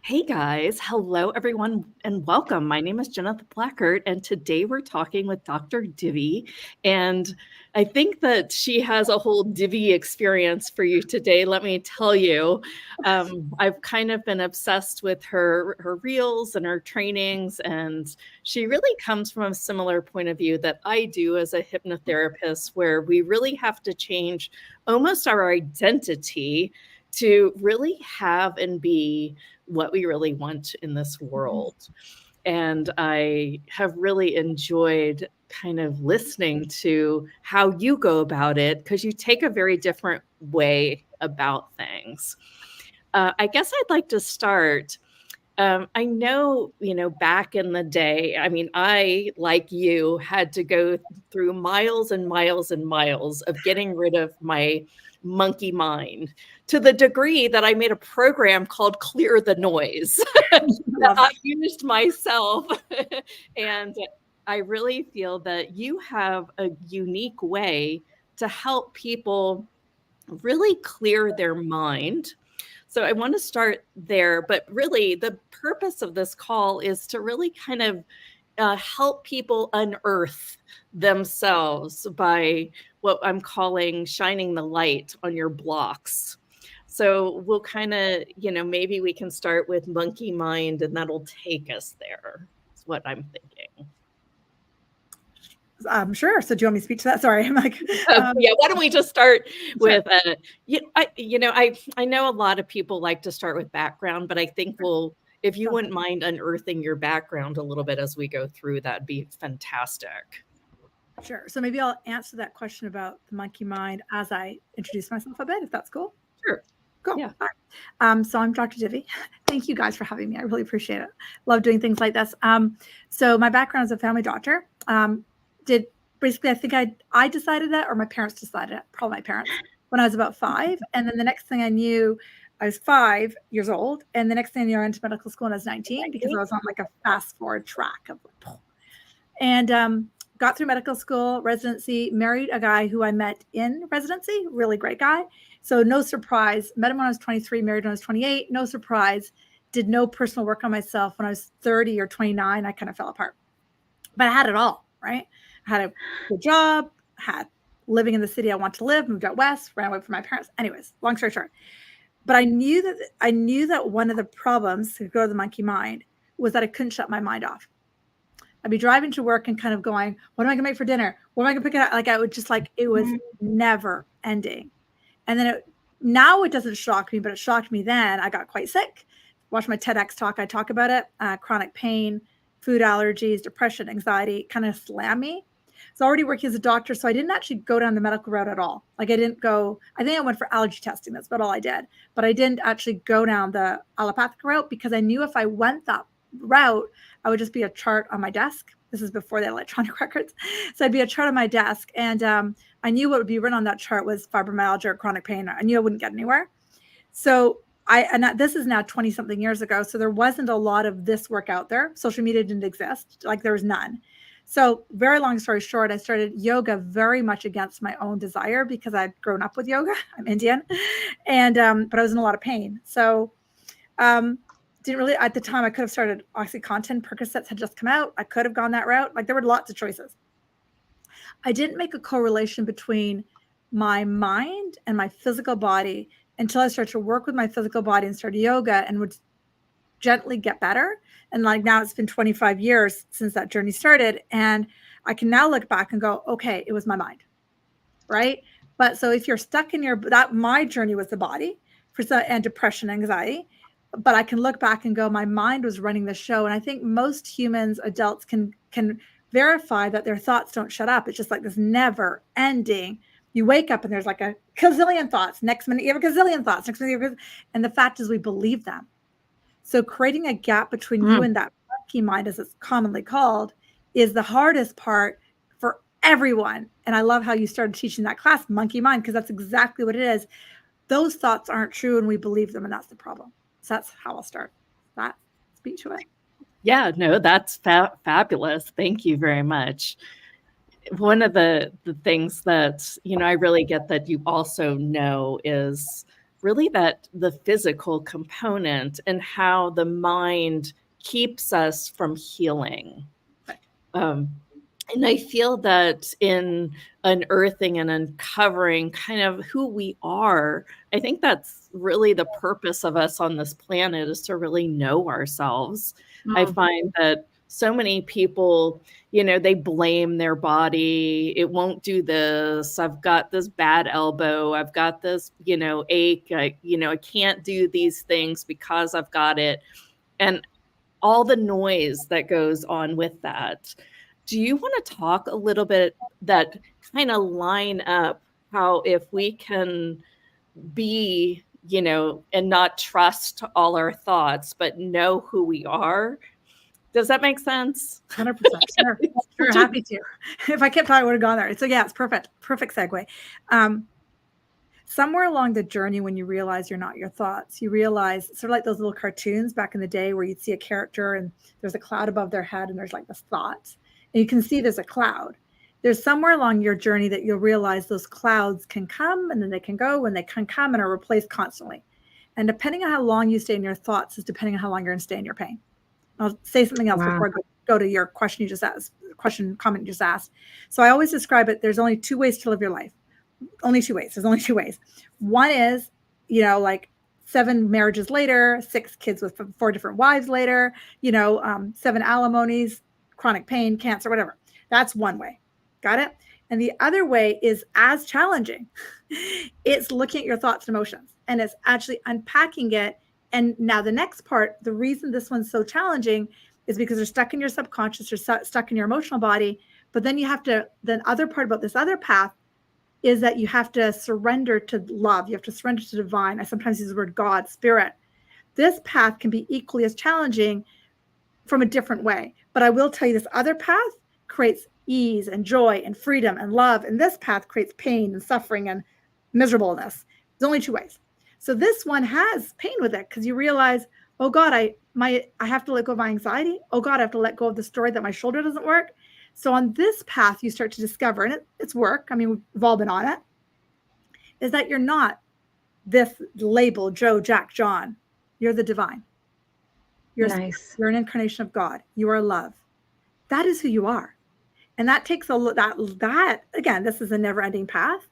Hey guys, hello everyone, and welcome. My name is Jenna the Blackert, and today we're talking with Dr. Divi. And I think that she has a whole Divi experience for you today. Let me tell you, I've kind of been obsessed with her reels and her trainings, and she really comes from a similar point of view that I do as a hypnotherapist, where we really have to change almost our identity to really have and be what we really want in this world. And I have really enjoyed kind of listening to how you go about it because you take a very different way about things. I guess I'd like to start. I know, back in the day, I mean, I, like you, had to go through miles and miles and miles of getting rid of my monkey mind to the degree that I made a program called Clear the Noise that Love I it. used myself. And I really feel that you have a unique way to help people really clear their mind. So I want to start there, but really the purpose of this call is to really kind of help people unearth themselves by what I'm calling shining the light on your blocks. So we'll kind of, maybe we can start with monkey mind and that'll take us there. That's what I'm thinking. Sure. So do you want me to speak to that? Sorry, I'm like, Yeah, why don't we just start sure. with I know a lot of people like to start with background, but I think if you Sounds wouldn't mind unearthing your background a little bit as we go through, that'd be fantastic. good. Sure. So maybe I'll answer that question about the monkey mind as I introduce myself a bit, if that's cool. Sure. Cool. Yeah. All right. So I'm Dr. Divi. Thank you guys for having me. I really appreciate it. Love doing things like this. So my background is a family doctor. Did basically, I think I decided that, or my parents decided it, probably my parents, when I was about 5. And then the next thing I knew, I was 5 years old. And the next thing I knew, I went to medical school when I was 19 because I was on like a fast forward track of and got through medical school, residency, married a guy who I met in residency, really great guy. So no surprise, met him when I was 23, married when I was 28, no surprise, did no personal work on myself. When I was 30 or 29, I kind of fell apart. But I had it all, right? I had a good job, had living in the city I want to live, moved out west, ran away from my parents. Anyways, long story short. But I knew that one of the problems to go to the monkey mind was that I couldn't shut my mind off. I'd be driving to work and kind of going, what am I gonna make for dinner? What am I gonna pick it up? Like I would just like it was never ending. And then now it doesn't shock me, but it shocked me then. I got quite sick. Watch my TEDx talk. I talk about it. Chronic pain, food allergies, depression, anxiety kind of slam me. So already working as a doctor, so I didn't actually go down the medical route at all. Like I didn't go. I think I went for allergy testing. That's about all I did. But I didn't actually go down the allopathic route because I knew if I went that route, I would just be a chart on my desk. This is before the electronic records. So I'd be a chart on my desk. And I knew what would be written on that chart was fibromyalgia or chronic pain. I knew I wouldn't get anywhere. So this is now 20 something years ago. So there wasn't a lot of this work out there. Social media didn't exist. Like there was none. So very long story short, I started yoga very much against my own desire because I'd grown up with yoga. I'm Indian. And, but I was in a lot of pain. So, didn't really at the time. I could have started OxyContin. Percocets had just come out. I could have gone that route. Like there were lots of choices. I didn't make a correlation between my mind and my physical body until I started to work with my physical body and started yoga and would gently get better. And like now it's been 25 years since that journey started. And I can now look back and go, okay, it was my mind. Right. But so if you're stuck in my journey was the body and depression, anxiety. But I can look back and go, my mind was running the show. And I think most humans, adults can verify that their thoughts don't shut up. It's just like this never ending. You wake up and there's like a gazillion thoughts. Next minute, you have a gazillion thoughts. Next minute, and the fact is we believe them. So creating a gap between you and that monkey mind, as it's commonly called, is the hardest part for everyone. And I love how you started teaching that class, monkey mind, because that's exactly what it is. Those thoughts aren't true and we believe them, and that's the problem. So that's how I'll start that speak to it. Yeah, no, that's fabulous. Thank you very much. One of the things that, I really get that you also know is really that the physical component and how the mind keeps us from healing. And I feel that in unearthing and uncovering kind of who we are, I think that's really the purpose of us on this planet, is to really know ourselves. I find that so many people, they blame their body. It won't do this. I've got this bad elbow. I've got this, ache. I can't do these things because I've got it. And all the noise that goes on with that. Do you want to talk a little bit that kind of line up how if we can be, and not trust all our thoughts, but know who we are? Does that make sense? 100%. Sure. Happy to. If I kept talking, I would have gone there. So yeah, it's perfect. Perfect segue. Somewhere along the journey, when you realize you're not your thoughts, you realize, sort of like those little cartoons back in the day where you'd see a character and there's a cloud above their head and there's like this thought. And you can see there's a cloud. There's somewhere along your journey that you'll realize those clouds can come and then they can go, and they can come and are replaced constantly. And depending on how long you stay in your thoughts is depending on how long you're going to stay in your pain. I'll say something else before I go to your question you just asked, comment you just asked. So I always describe it, there's only two ways to live your life. Only two ways. There's only two ways. One is, like 7 marriages later, 6 kids with 4 different wives later, 7 alimonies, chronic pain, cancer, whatever. That's one way. Got it? And the other way is as challenging. It's looking at your thoughts and emotions, and it's actually unpacking it. And now the next part, the reason this one's so challenging is because they're stuck in your subconscious, or stuck in your emotional body. But then the other part about this other path is that you have to surrender to love. You have to surrender to divine. I sometimes use the word God, spirit. This path can be equally as challenging from a different way. But I will tell you, this other path creates ease and joy and freedom and love. And this path creates pain and suffering and miserableness. There's only 2 ways. So this one has pain with it, because you realize, oh God, I have to let go of my anxiety. Oh God, I have to let go of the story that my shoulder doesn't work. So on this path, you start to discover, and it's work, I mean, we've all been on it, is that you're not this label, Joe, Jack, John. You're the divine. You're an incarnation of God. You are love. That is who you are. And that takes that again, this is a never-ending path.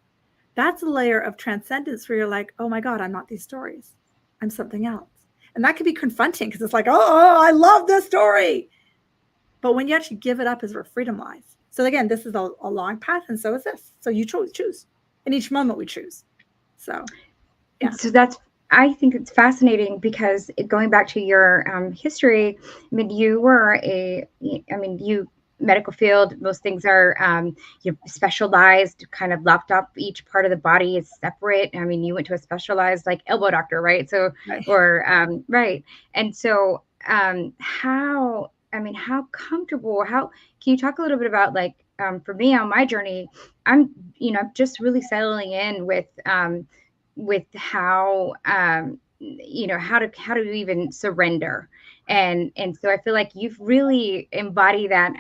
That's a layer of transcendence where you're like, oh my God, I'm not these stories. I'm something else. And that can be confronting, because it's like, oh, I love this story. But when you actually give it up is where freedom lies. So again, this is a long path, and so is this. So you choose. In each moment we choose. So, yeah. So I think it's fascinating, because going back to your history, I mean, you medical field, most things are you're specialized, kind of locked up. Each part of the body is separate. I mean, you went to a specialized like elbow doctor, right? So, right. Or right. And so how comfortable, can you talk a little bit about, like, for me on my journey, I'm just really settling in with how, how to even surrender. And so I feel like you've really embodied that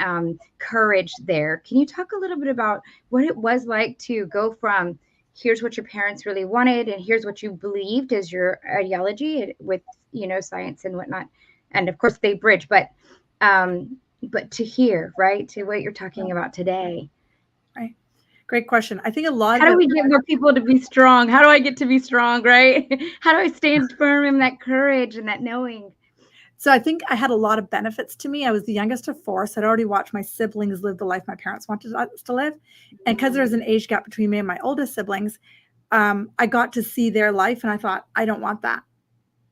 courage there. Can you talk a little bit about what it was like to go from, here's what your parents really wanted, and here's what you believed as your ideology with, science and whatnot. And of course they bridge, but to here, right, to what you're talking about today. Right. Great question. I think how do we get more people to be strong? How do I get to be strong, right? How do I stand firm in that courage and that knowing? So I think I had a lot of benefits to me. I was the youngest of 4, so I'd already watched my siblings live the life my parents wanted us to live. And because there's an age gap between me and my oldest siblings, I got to see their life, and I thought, I don't want that.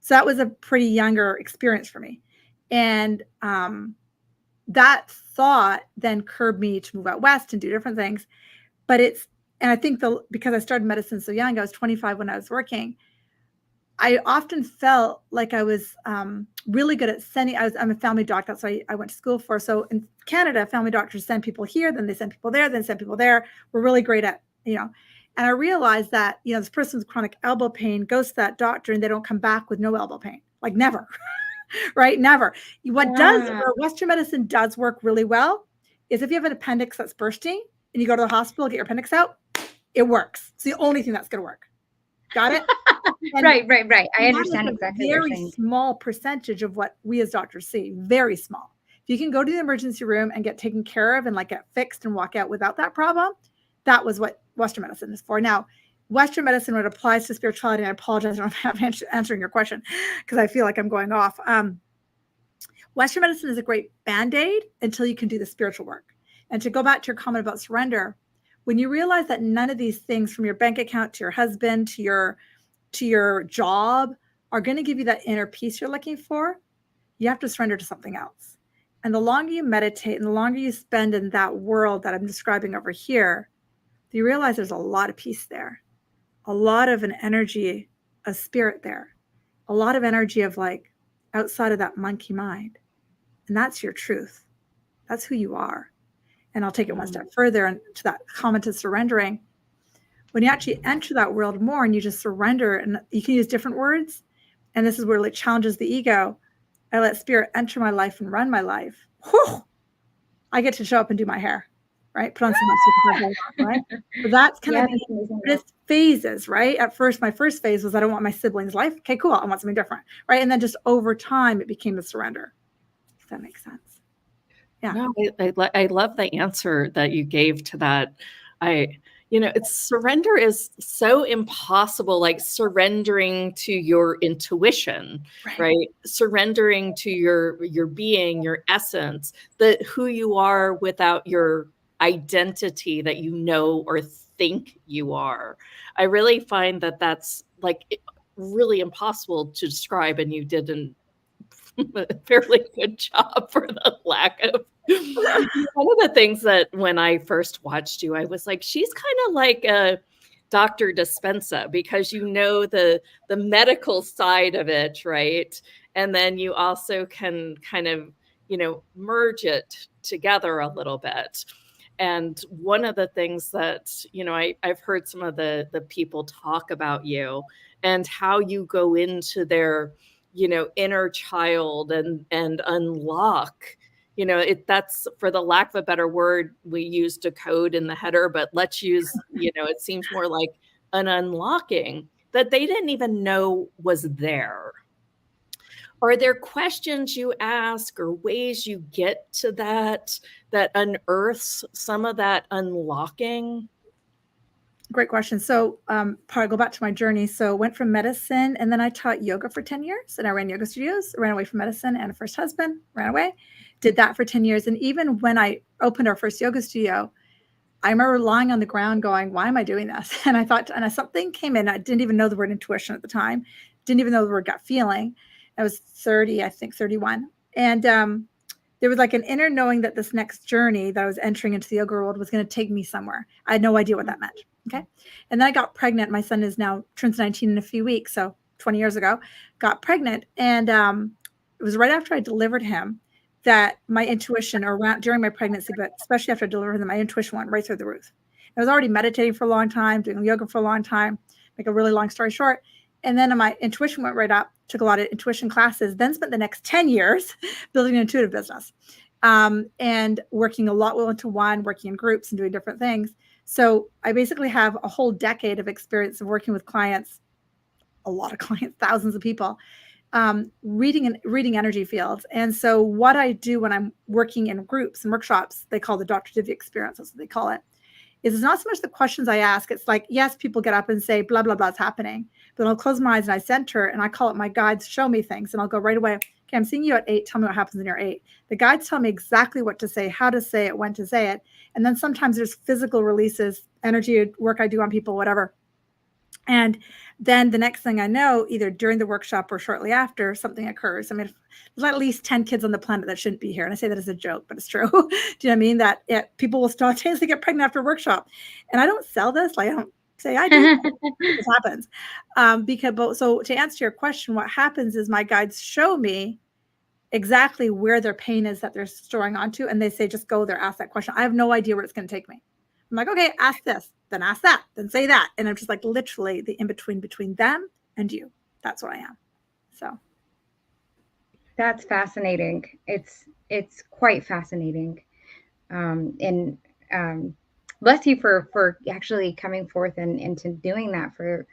So that was a pretty younger experience for me. And that thought then curbed me to move out west and do different things. But and I think because I started medicine so young, I was 25 when I was working, I often felt like I was really good at sending. I'm a family doctor. That's what I went to school for. So in Canada, family doctors send people here, then they send people there, then send people there. We're really great at, And I realized that, this person with chronic elbow pain goes to that doctor and they don't come back with no elbow pain. Like never, right? Never. Where Western medicine does work really well is if you have an appendix that's bursting and you go to the hospital, get your appendix out, it works. It's the only thing that's going to work. Got it? And Right. I that understand is a exactly what you're very saying. small percentage of what we as doctors see, very small. If you can go to the emergency room and get taken care of and like get fixed and walk out without that problem, that was what Western medicine is for. Now, Western medicine, when it applies to spirituality, and I apologize, I don't have answering your question because I feel like I'm going off. Western medicine is a great band-aid until you can do the spiritual work. And to go back to your comment about surrender, when you realize that none of these things, from your bank account to your husband to your job, are going to give you that inner peace you're looking for, you have to surrender to something else. And the longer you meditate and the longer you spend in that world that I'm describing over here, you realize there's a lot of peace there, a lot of an energy, a spirit there, a lot of energy of like outside of that monkey mind. And that's your truth. That's who you are. And I'll take it one step further and to that comment of surrendering. When you actually enter that world more and you just surrender, and you can use different words, and this is where it challenges the ego. I let spirit enter my life and run my life. Whew, I get to show up and do my hair, right? Put on some right? But that's kind of this phases, right? At first, my first phase was I don't want my siblings' life. Okay, cool. I want something different, right? And then just over time, it became the surrender. If that makes sense. Yeah. No, I love the answer that you gave to that. It's surrender is so impossible, like surrendering to your intuition, right? Surrendering to your being, your essence, who you are without your identity that you know or think you are. I really find that that's like really impossible to describe, and you didn't a fairly good job for the lack of. One of the things that when I first watched you, I was like, she's kind of like a Dr. Dispenza, because you know the medical side of it, right? And then you also can kind of, merge it together a little bit. And one of the things that, I've heard some of the people talk about you and how you go into their inner child and unlock, that's, for the lack of a better word, we use decode in the header, but let's use, it seems more like an unlocking that they didn't even know was there. Are there questions you ask or ways you get to that unearths some of that unlocking? Great question. So probably go back to my journey. So went from medicine, and then I taught yoga for 10 years, and I ran yoga studios, ran away from medicine and a first husband, ran away, did that for 10 years. And even when I opened our first yoga studio, I remember lying on the ground going, why am I doing this? And I thought, and something came in. I didn't even know the word intuition at the time. Didn't even know the word gut feeling. I was 30, I think 31. And there was like an inner knowing that this next journey that I was entering into the yoga world was going to take me somewhere. I had no idea what that meant. Okay. And then I got pregnant. My son is now turns 19 in a few weeks. So 20 years ago, got pregnant. And it was right after I delivered him that my intuition, or during my pregnancy, but especially after I delivered him, my intuition went right through the roof. I was already meditating for a long time, doing yoga for a long time, make a really long story short. And then my intuition went right up, took a lot of intuition classes, then spent the next 10 years building an intuitive business and working a lot one-to-one, working in groups and doing different things. So I basically have a whole decade of experience of working with clients, a lot of clients, thousands of people, reading energy fields. And so what I do when I'm working in groups and workshops, they call the Dr. Divi experience, that's what they call it, is it's not so much the questions I ask. It's like, yes, people get up and say, blah, blah, blah is happening. But I'll close my eyes and I center, and I call it my guides show me things. And I'll go right away, okay, I'm seeing you at 8. Tell me what happens in your 8. The guides tell me exactly what to say, how to say it, when to say it. And then sometimes there's physical releases, energy work I do on people, whatever. And then the next thing I know, either during the workshop or shortly after, something occurs. I mean, there's at least 10 kids on the planet that shouldn't be here. And I say that as a joke, but it's true. Do you know what I mean? That people will spontaneously get pregnant after a workshop. And I don't sell this. Like, I don't say I do. This happens. So to answer your question, what happens is my guides show me exactly where their pain is that they're storing onto. And they say, just go there, ask that question. I have no idea where it's going to take me. I'm like, okay, ask this, then ask that, then say that. And I'm just like literally the in-between between them and you. That's what I am. So. That's fascinating. It's quite fascinating. And bless you for actually coming forth and into doing that for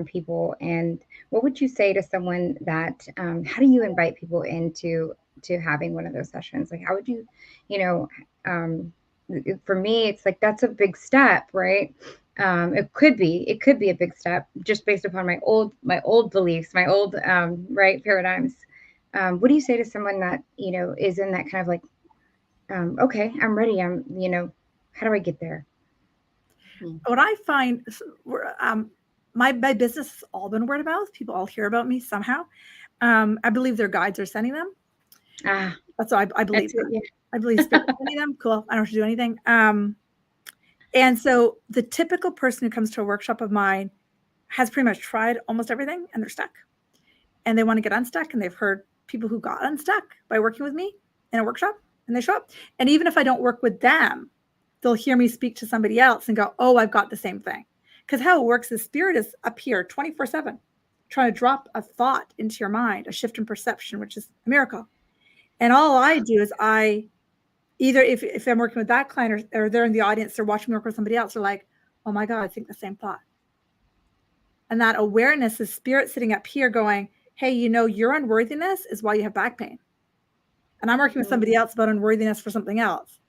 people? And what would you say to someone that, how do you invite people into having one of those sessions? Like, how would you, you know, for me, it's like, that's a big step, right? It could be a big step just based upon my old beliefs, my old, right, paradigms. What do you say to someone that, is in that kind of like, okay, I'm ready. How do I get there? What I find, my business has all been word of mouth. People all hear about me somehow. I believe their guides are sending them. That's what I believe. Yeah. I believe spirit is sending them. Cool. I don't have to do anything. And so the typical person who comes to a workshop of mine has pretty much tried almost everything and they're stuck. And they want to get unstuck, and they've heard people who got unstuck by working with me in a workshop, and they show up. And even if I don't work with them, they'll hear me speak to somebody else and go, oh, I've got the same thing. Because how it works is spirit is up here 24/7, trying to drop a thought into your mind, a shift in perception, which is a miracle. And all I do is either if I'm working with that client or they're in the audience, they're watching me work with somebody else, they're like, oh my God, I think the same thought. And that awareness is spirit sitting up here going, hey, your unworthiness is why you have back pain. And I'm working with somebody else about unworthiness for something else.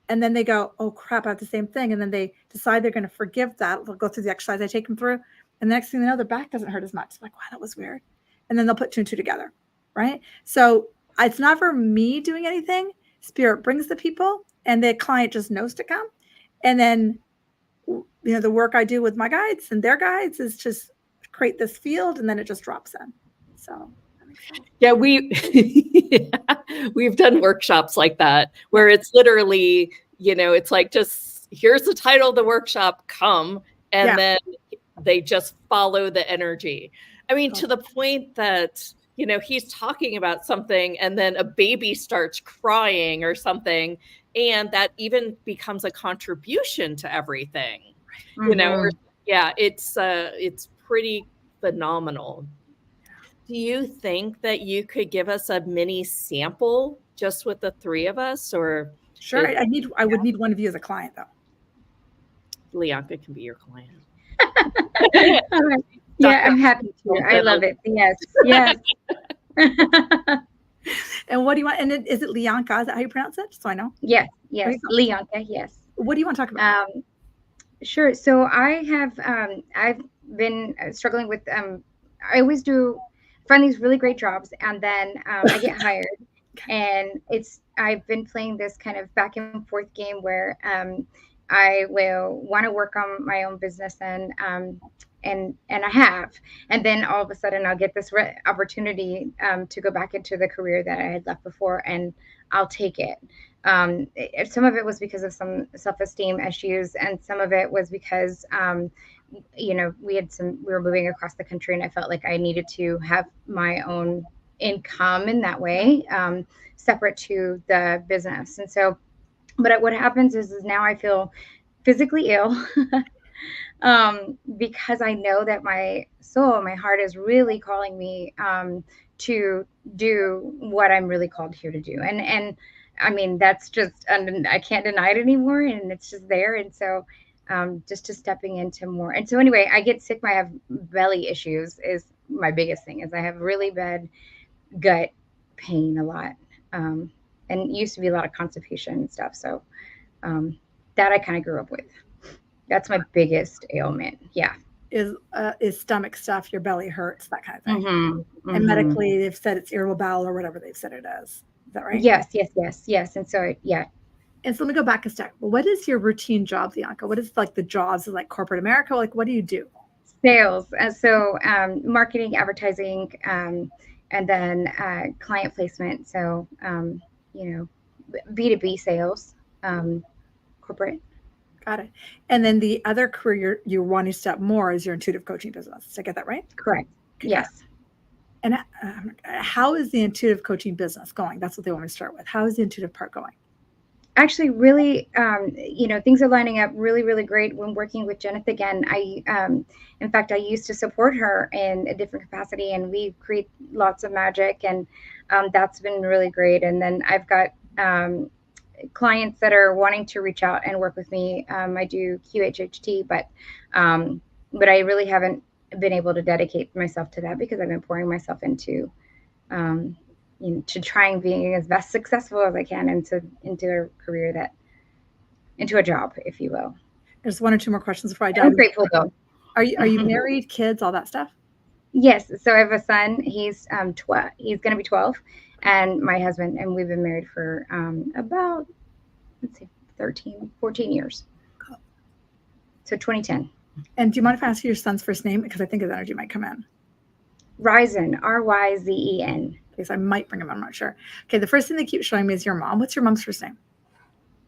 And then they go, oh crap, I have the same thing. And then they decide they're going to forgive that. They'll go through the exercise I take them through. And the next thing they know, their back doesn't hurt as much. Like, wow, that was weird. And then they'll put 2 and 2 together. Right. So it's not for me doing anything. Spirit brings the people and the client just knows to come. And then, the work I do with my guides and their guides is just create this field, and then it just drops in. So yeah, we've done workshops like that where it's literally, it's like, just here's the title of the workshop, come, and then they just follow the energy. I mean, to the point that, he's talking about something and then a baby starts crying or something, and that even becomes a contribution to everything. It's pretty phenomenal. Do you think that you could give us a mini sample just with the 3 of us, or? Sure. I would need one of you as a client, though. Lianka can be your client. Yeah, I'm happy to. I love it. Yes. And what do you want? And is it Lianka? Is that how you pronounce it? So I know. Yes. Lianka. Yes. What do you want to talk about? Sure. So I have, I've been struggling with, I always find these really great jobs, and then I get hired, and I've been playing this kind of back and forth game where I will want to work on my own business, and I have, and then all of a sudden I'll get this opportunity to go back into the career that I had left before, and I'll take it. Some of it was because of some self-esteem issues, and some of it was because we were moving across the country, and I felt like I needed to have my own income in that way, separate to the business. And so, but what happens is now I feel physically ill because I know that my soul, my heart is really calling me to do what I'm really called here to do. And I mean, that's just, I can't deny it anymore, and it's just there. And so just to stepping into more. And so anyway, I get sick. I have belly issues is my biggest thing, is I have really bad gut pain a lot. And it used to be a lot of constipation and stuff. So that I kind of grew up with. That's my biggest ailment. Yeah. Is stomach stuff, your belly hurts, that kind of thing. And medically they've said it's irritable bowel or whatever they've said it is. Is that right? Yes. And so, yeah. And so let me go back a step. Well, what is your routine job, Lianka? What is like the jobs of like corporate America? Like, what do you do? Sales. So marketing, advertising, and then client placement. So, B2B sales, corporate. Got it. And then the other career you're wanting to step more is your intuitive coaching business. Did I get that right? Correct. Okay. Yes. And how is the intuitive coaching business going? That's what they want me to start with. How is the intuitive part going? Actually, really, things are lining up really, really great when working with Jenith again. In fact, I used to support her in a different capacity, and we create lots of magic, and that's been really great. And then I've got clients that are wanting to reach out and work with me. I do QHHT, but I really haven't been able to dedicate myself to that because I've been pouring myself into to trying being as best successful as I can into a career into a job, if you will. There's one or two more questions before I dive I'm in. grateful though. Are you married, kids, all that stuff? Yes. So I have a son. He's 12. He's going to be 12, and my husband, and we've been married for about, let's see, 13, 14 years. Cool. So 2010. And do you mind if I ask you your son's first name? Because I think his energy might come in. Ryzen, Ryzen. Okay, so I might bring him. I'm not sure. Okay, the first thing they keep showing me is your mom. What's your mom's first name?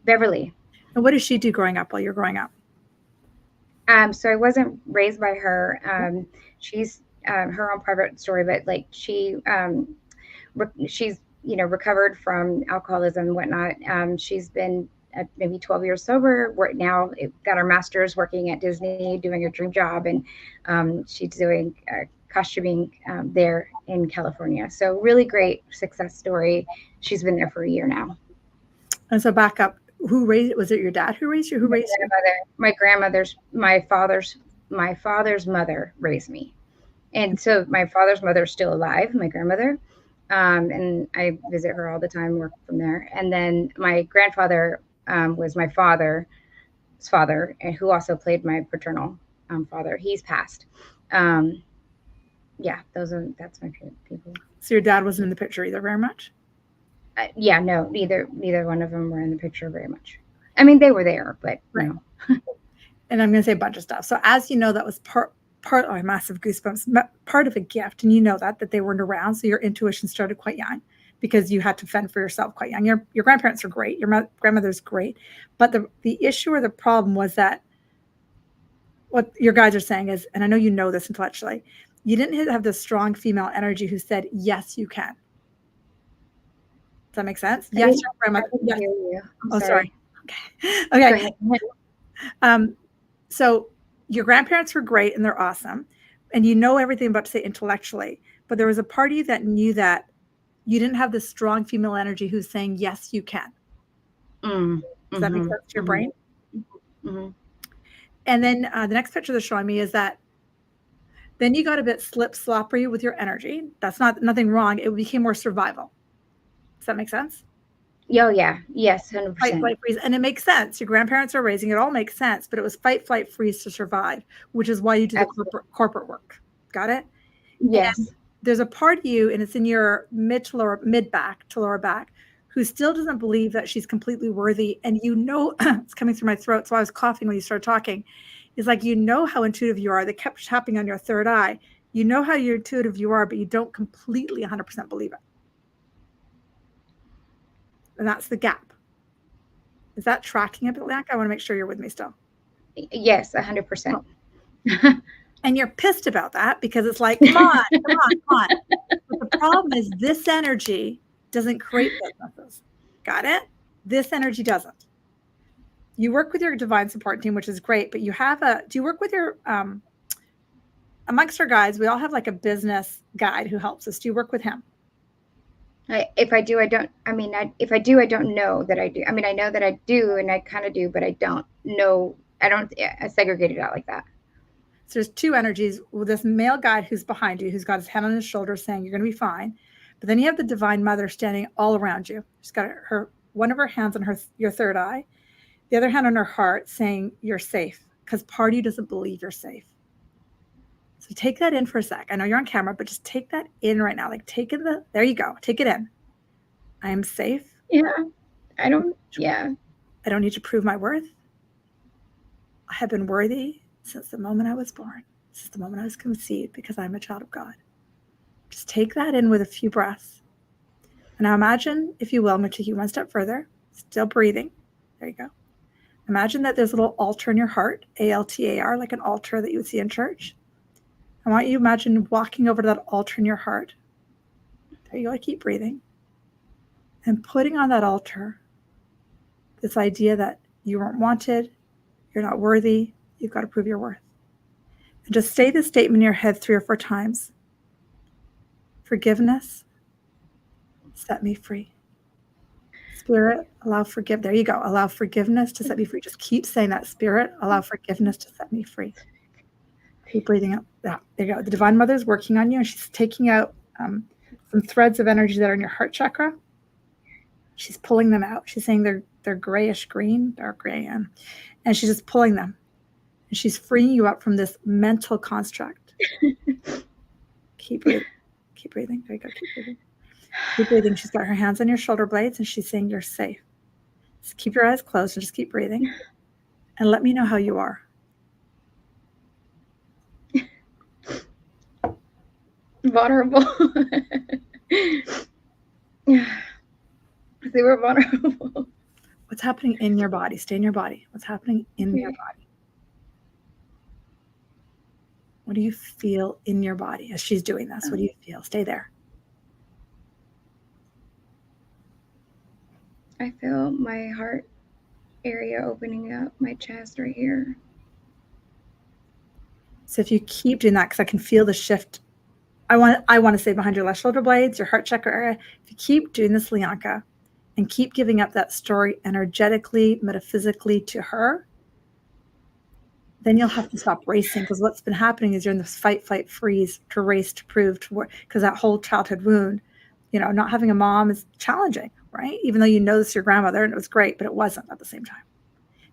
Beverly. And what does she do growing up while you're growing up? So I wasn't raised by her. She's her own private story, but like she's recovered from alcoholism and whatnot. She's been maybe 12 years sober. We're now got her master's, working at Disney, doing her dream job, and she's doing costuming there in California. So really great success story. She's been there for a year now. And so back up. Who raised it? Was it your dad who raised you? Who raised you? My grandmother's, my father's mother raised me. And so my father's mother's still alive, my grandmother. And I visit her all the time, work from there. And then my grandfather was my father's father, and who also played my paternal father. He's passed. Yeah, that's my people. So your dad wasn't in the picture either very much? Yeah, no, neither one of them were in the picture very much. I mean, they were there, but right. No. And I'm going to say a bunch of stuff. So as you know, that was part massive goosebumps, part of a gift. And you know that they weren't around. So your intuition started quite young because you had to fend for yourself quite young. Your grandparents are great. Your grandmother's great. But the issue or the problem was that what your guides are saying is, and I know you know this intellectually, you didn't have this strong female energy who said, yes, you can. Does that make sense? Yes, your grandmother. Yes. Oh, sorry. Okay. So your grandparents were great and they're awesome. And you know everything about to say intellectually, but there was a part of you that knew that you didn't have this strong female energy who's saying, yes, you can. Does that make sense to your brain? Mm-hmm. And then the next picture they're showing me is that then you got a bit slippery with your energy. That's nothing wrong. It became more survival. Does that make sense? Oh, yeah. Yes, 100%. Fight, flight, freeze. And it makes sense. Your grandparents are raising it all makes sense, but it was fight, flight, freeze to survive, which is why you do the corporate work. Got it? Yes. And there's a part of you, and it's in your mid back to lower back, who still doesn't believe that she's completely worthy. And you know, it's coming through my throat. So I was coughing when you started talking. It's like, you know how intuitive you are. They kept tapping on your third eye. You know how intuitive you are, but you don't completely 100% believe it. And that's the gap. Is that tracking a bit, Bianca? I want to make sure you're with me still. Yes, 100%. Oh. And you're pissed about that because it's like, come on. But the problem is this energy doesn't create businesses. Got it? This energy doesn't. You work with your divine support team, which is great, but do you work with your, amongst our guides, we all have like a business guide who helps us. Do you work with him? If I do, I don't. I mean, if I do, I don't know that I do. I mean, I know that I do, and I kind of do, but I don't know. I segregate it out like that. So there's two energies with this male guide who's behind you, who's got his hand on his shoulder saying you're going to be fine. But then you have the divine mother standing all around you. She's got one of her hands on your third eye, the other hand on her heart saying you're safe, because part of you doesn't believe you're safe. So take that in for a sec. I know you're on camera, but just take that in right now. Like there you go. Take it in. I am safe. Yeah. I don't need to prove my worth. I have been worthy since the moment I was born, since the moment I was conceived, because I'm a child of God. Just take that in with a few breaths. And now imagine, if you will, I'm going to take you one step further, still breathing. There you go. Imagine that there's a little altar in your heart, ALTAR, like an altar that you would see in church. I want you to imagine walking over to that altar in your heart. There you go. I keep breathing. And putting on that altar this idea that you weren't wanted, you're not worthy, you've got to prove your worth. And just say this statement in your head 3 or 4 times. Forgiveness, set me free. Spirit, allow forgiveness. There you go. Allow forgiveness to set me free. Just keep saying that. Spirit, allow forgiveness to set me free. Keep breathing out. Yeah, there you go. The Divine Mother is working on you, and she's taking out some threads of energy that are in your heart chakra. She's pulling them out. She's saying they're grayish green, dark gray, and she's just pulling them. And she's freeing you up from this mental construct. Keep breathing. Keep breathing. There you go. Keep breathing. Keep breathing. She's got her hands on your shoulder blades, and she's saying you're safe. Just keep your eyes closed and just keep breathing. And let me know how you are. Vulnerable. They were vulnerable. What's happening in your body? Stay in your body. What's happening in your body? What do you feel in your body as she's doing this? What do you feel? Stay there. I feel my heart area opening up, my chest right here. So if you keep doing that, because I can feel the shift. I want to say behind your left shoulder blades, your heart chakra area. If you keep doing this, Lianka, and keep giving up that story energetically, metaphysically to her, then you'll have to stop racing, because what's been happening is you're in this fight, flight, freeze, to race, to prove, to work, because that whole childhood wound, not having a mom is challenging, right? Even though you know this is your grandmother and it was great, but it wasn't at the same time.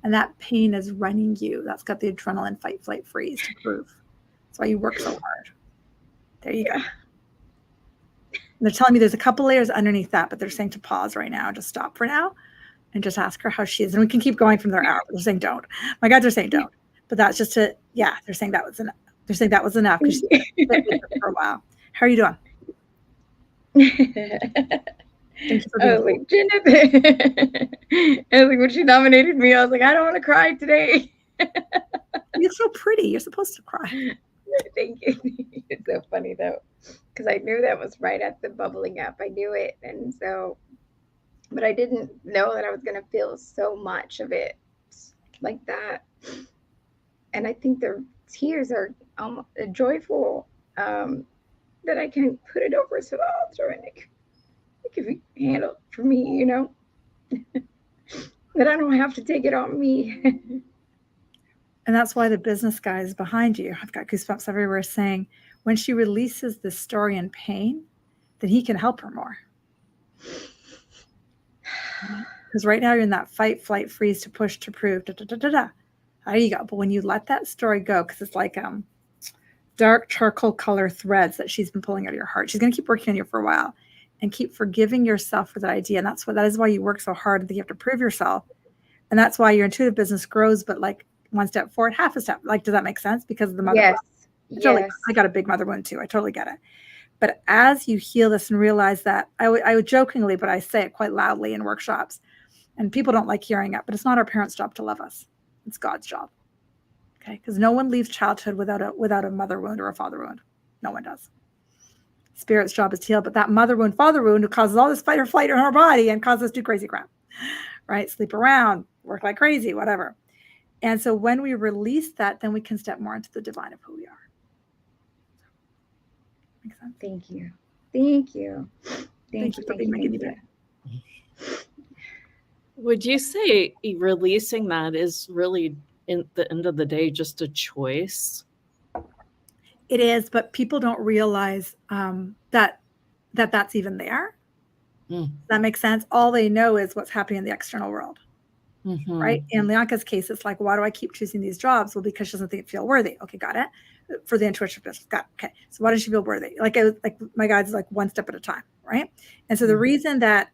And that pain is running you. That's got the adrenaline, fight, flight, freeze to prove. That's why you work so hard. There you go. And they're telling me there's a couple layers underneath that, but they're saying to pause right now, just stop for now, and just ask her how she is. And we can keep going from there out. They're saying don't. My guides are saying don't. But that's just they're saying that was enough. They're saying that was enough because she's been with her for a while. How are you doing? Thank you for being like, Jenna. I was like, when she nominated me, I was like, I don't want to cry today. You're so pretty. You're supposed to cry. Thank you. It's so funny though, because I knew that was right at the bubbling up. I knew it, and so, but I didn't know that I was going to feel so much of it like that. And I think the tears are joyful, that I can put it over to the altar, and it can be handled for me, that I don't have to take it on me. And that's why the business guy is behind you. I've got goosebumps everywhere saying when she releases this story and pain, then he can help her more. Because right now you're in that fight, flight, freeze, to push, to prove, There you go. But when you let that story go, because it's like dark charcoal color threads that she's been pulling out of your heart. She's going to keep working on you for a while, and keep forgiving yourself for that idea. And that is why you work so hard, that you have to prove yourself. And that's why your intuitive business grows, but like one step forward, half a step. Like, does that make sense? Because of the mother wound. I got a big mother wound too. I totally get it. But as you heal this and realize that, I would jokingly, but I say it quite loudly in workshops, and people don't like hearing it, but it's not our parents' job to love us. It's God's job. Okay? Because no one leaves childhood without a mother wound or a father wound. No one does. Spirit's job is to heal, but that mother wound, father wound, causes all this fight or flight in our body and causes us to do crazy crap, right? Sleep around, work like crazy, whatever. And so when we release that, then we can step more into the divine of who we are. Makes sense? Thank you. Thank you. Thank you for being my guinea pig. Would you say releasing that is really, in the end of the day, just a choice? It is, but people don't realize that's even there. Does that make sense? All they know is what's happening in the external world. Mm-hmm. Right? In Lianka's case, it's like, why do I keep choosing these jobs? Well, because she doesn't think it feel worthy. Okay, got it. For the intuition business, got it. Okay. So why does she feel worthy? Like my guide's like one step at a time, right? And so the reason that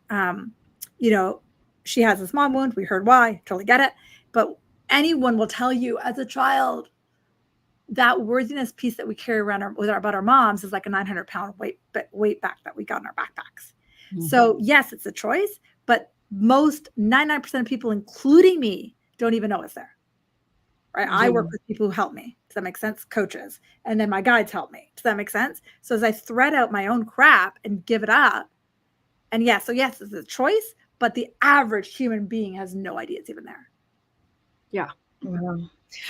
she has this mom wound, we heard why, totally get it. But anyone will tell you as a child, that worthiness piece that we carry around about our moms is like a 900-pound weight back that we got in our backpacks. Mm-hmm. So yes, it's a choice, but most 99% of people, including me, don't even know it's there. Right? Mm-hmm. I work with people who help me. Does that make sense? Coaches. And then my guides help me. Does that make sense? So as I thread out my own crap and give it up, and yes, it's a choice, but the average human being has no idea it's even there. Yeah. Wow.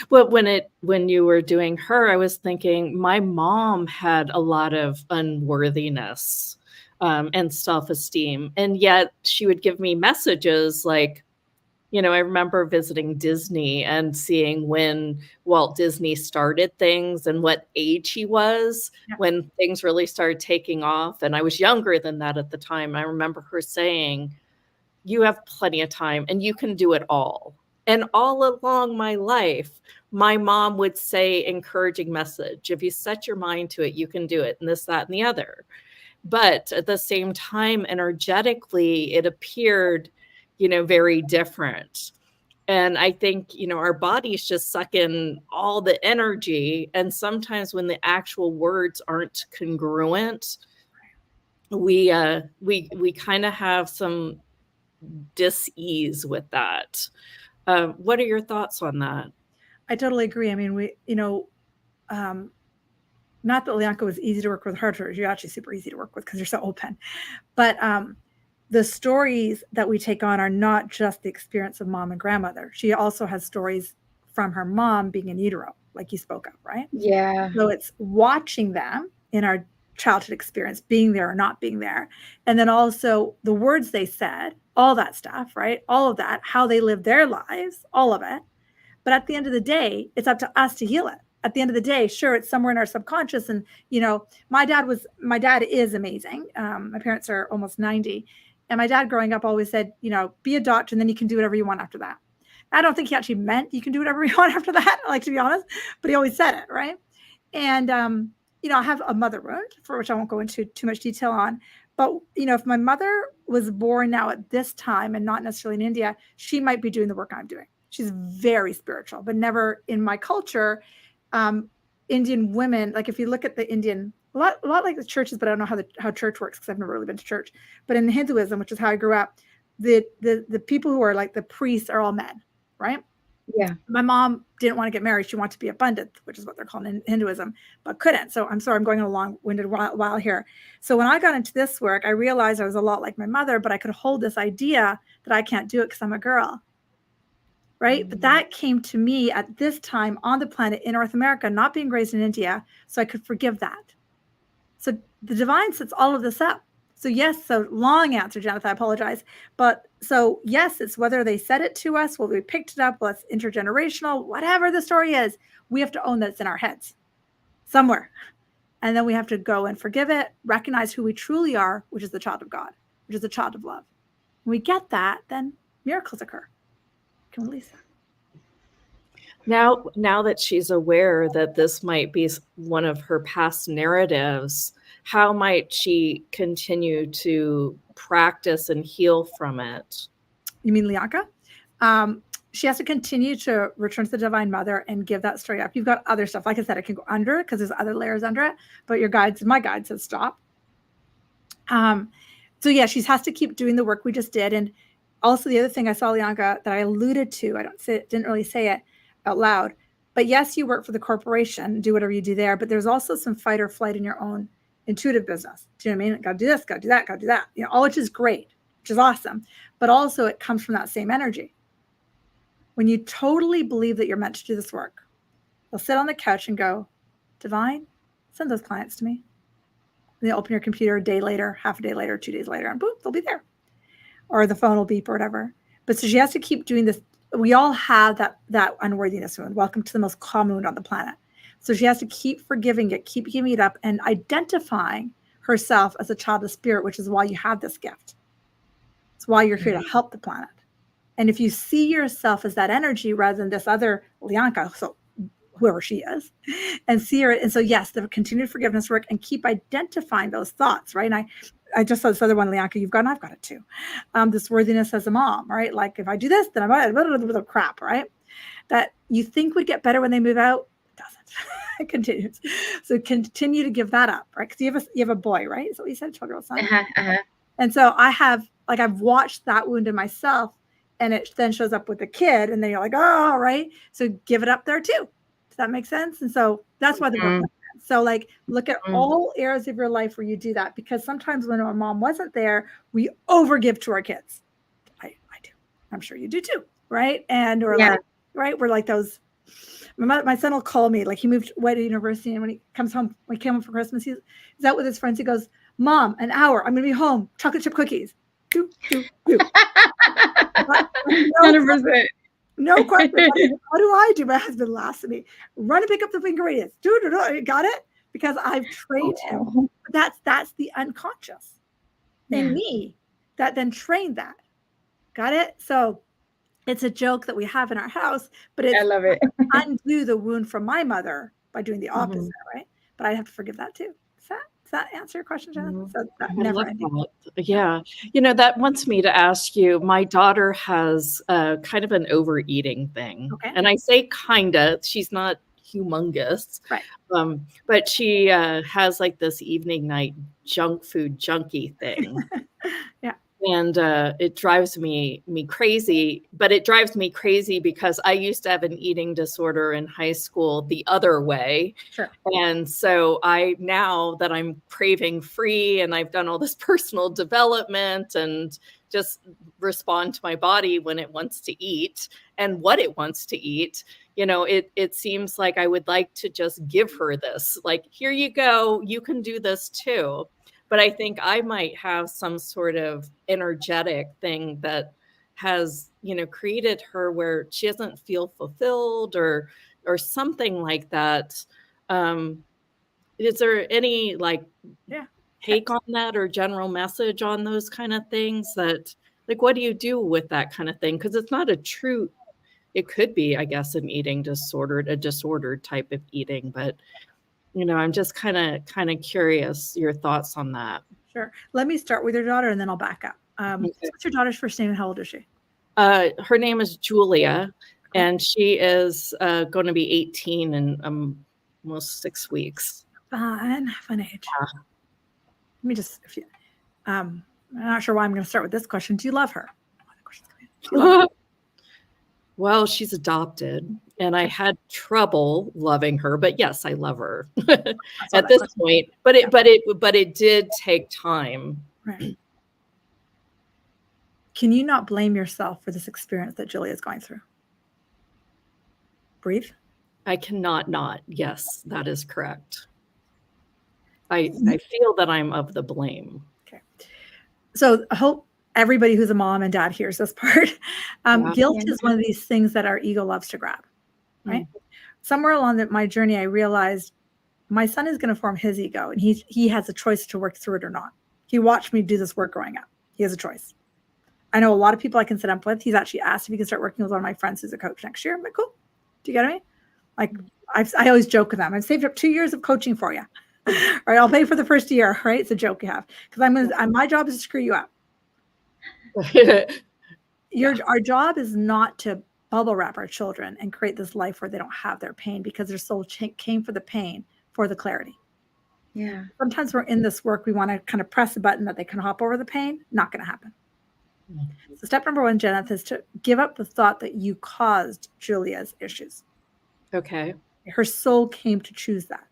Well, when you were doing her, I was thinking my mom had a lot of unworthiness and self-esteem, and yet she would give me messages like, I remember visiting Disney and seeing when Walt Disney started things and what age he was Yeah. when things really started taking off. And I was younger than that at the time. I remember her saying, "You have plenty of time and you can do it all." And all along my life, my mom would say encouraging message. If you set your mind to it, you can do it, and this, that, and the other. But at the same time, energetically, it appeared, very different. And I think, our bodies just suck in all the energy. And sometimes when the actual words aren't congruent, we kind of have some dis-ease with that. What are your thoughts on that? I totally agree. I mean, um, not that Leonka was easy to work with, hard to work. You're actually super easy to work with because you're so open. But the stories that we take on are not just the experience of mom and grandmother. She also has stories from her mom being in utero, like you spoke of, right? Yeah. So it's watching them in our childhood experience, being there or not being there. And then also the words they said, all that stuff, right? All of that, how they lived their lives, all of it. But at the end of the day, it's up to us to heal it. At the end of the day, sure, it's somewhere in our subconscious. And, my dad is amazing. My parents are almost 90. And my dad growing up always said, be a doctor and then you can do whatever you want after that. I don't think he actually meant you can do whatever you want after that, like, to be honest, but he always said it, right? And, I have a mother wound, for which I won't go into too much detail on. But, if my mother was born now at this time and not necessarily in India, she might be doing the work I'm doing. She's very spiritual, but never in my culture. Indian women, like if you look at the Indian, a lot like the churches, but I don't know how church works because I've never really been to church. But in Hinduism, which is how I grew up, the people who are like the priests are all men, right? Yeah. My mom didn't want to get married. She wanted to be a pandit, which is what they're called in Hinduism, but couldn't. So I'm sorry, I'm going a long-winded while here. So when I got into this work, I realized I was a lot like my mother, but I could hold this idea that I can't do it because I'm a girl. Right. But that came to me at this time on the planet in North America, not being raised in India. So I could forgive that. So the divine sets all of this up. So yes, so long answer, Jonathan, I apologize. But so yes, it's whether they said it to us, whether we picked it up, what's intergenerational, whatever the story is, we have to own that it's in our heads somewhere. And then we have to go and forgive it, recognize who we truly are, which is the child of God, which is the child of love. When we get that, then miracles occur. Lisa. Now that she's aware that this might be one of her past narratives, how might she continue to practice and heal from it? You mean Lianka? She has to continue to return to the Divine Mother and give that story up. You've got other stuff. Like I said, it can go under it because there's other layers under it, but my guide says stop. So yeah, she has to keep doing the work we just did. And also, the other thing I saw, Lianka, that I alluded to, didn't really say it out loud, but yes, you work for the corporation, do whatever you do there, but there's also some fight or flight in your own intuitive business. Do you know what I mean? Got to do this, got to do that, got to do that. All which is great, which is awesome, but also it comes from that same energy. When you totally believe that you're meant to do this work, you'll sit on the couch and go, Divine, send those clients to me. And you open your computer a day later, half a day later, 2 days later, and boom, they'll be there. Or the phone will beep or whatever. But so she has to keep doing this. We all have that unworthiness wound. Welcome to the most common wound on the planet. So she has to keep forgiving it, keep giving it up, and identifying herself as a child of spirit, which is why you have this gift. It's why you're here to help the planet. And if you see yourself as that energy rather than this other Lianka, so whoever she is, and see her. And so, yes, the continued forgiveness work and keep identifying those thoughts, right? And I just saw this other one, Lianka, you've got, and I've got it too. This worthiness as a mom, right? Like if I do this, then I'm crap, right? That you think would get better when they move out, it doesn't. It continues. So continue to give that up, right? Because you have a boy, right? Is that what you said, 12-year-old son? And so I've watched that wound in myself, and it then shows up with the kid, and then you're like, oh, right. So give it up there too. Does that make sense? And so that's why the book. So like, look at all areas of your life where you do that, because sometimes when our mom wasn't there, we overgive to our kids. I do. I'm sure you do too. Right. And we're like, right. We're like those, my son will call me, like he moved away to university. And when he comes home, came home for Christmas, he's out with his friends. He goes, Mom, an hour, I'm going to be home. Chocolate chip cookies. do, do, do. 100%. No question. What do I do? My husband laughs at me. Run and pick up the finger radius. Do. Got it? Because I've trained him. But that's the unconscious in me that then trained that. Got it? So it's a joke that we have in our house, but it's I love it. undo the wound from my mother by doing the opposite, right? But I'd have to forgive that too. Does that answer your question, Chandna? So that never ending. Yeah. That wants me to ask you, my daughter has kind of an overeating thing. Okay. And I say kinda, she's not humongous. Right. But she has like this evening night junk food junkie thing. Yeah. And it drives me crazy, but it drives me crazy because I used to have an eating disorder in high school the other way. Sure. And so now that I'm craving free and I've done all this personal development and just respond to my body when it wants to eat and what it wants to eat, it seems like I would like to just give her this, like, here you go, you can do this too. But I think I might have some sort of energetic thing that has, created her where she doesn't feel fulfilled or something like that. Is there any take on that or general message on those kind of things that, like, what do you do with that kind of thing? Because it's not it could be, I guess, an eating disorder, a disordered type of eating, but I'm just kind of curious your thoughts on that. Sure. Let me start with your daughter and then I'll back up. Okay. What's your daughter's first name and how old is she? Her name is Julia, and she is going to be 18 in almost 6 weeks. Fun age. Let me just, I'm not sure why I'm going to start with this question. Do you love her? Well, she's adopted, and I had trouble loving her, but yes, I love her at this point. But it did take time. Right. Can you not blame yourself for this experience that Julia is going through? Breathe. I cannot not. Yes, that is correct. I feel that I'm of the blame. Okay. So I hope everybody who's a mom and dad hears this part. Guilt is one of these things that our ego loves to grab, right? Mm-hmm. Somewhere along my journey, I realized my son is going to form his ego, and he has a choice to work through it or not. He watched me do this work growing up. He has a choice. I know a lot of people I can sit up with. He's actually asked if he can start working with one of my friends who's a coach next year. I'm like, cool. Do you get me? Like, I always joke with them. I've saved up 2 years of coaching for you. All right, I'll pay for the first year, right? It's a joke you have. Because my job is to screw you up. Our job is not to bubble wrap our children and create this life where they don't have their pain, because their soul came for the pain, for the clarity. Yeah. Sometimes we're in this work, we want to kind of press a button that they can hop over the pain. Not going to happen. Mm-hmm. So step number 1, Jenna, is to give up the thought that you caused Julia's issues. Okay. Her soul came to choose that.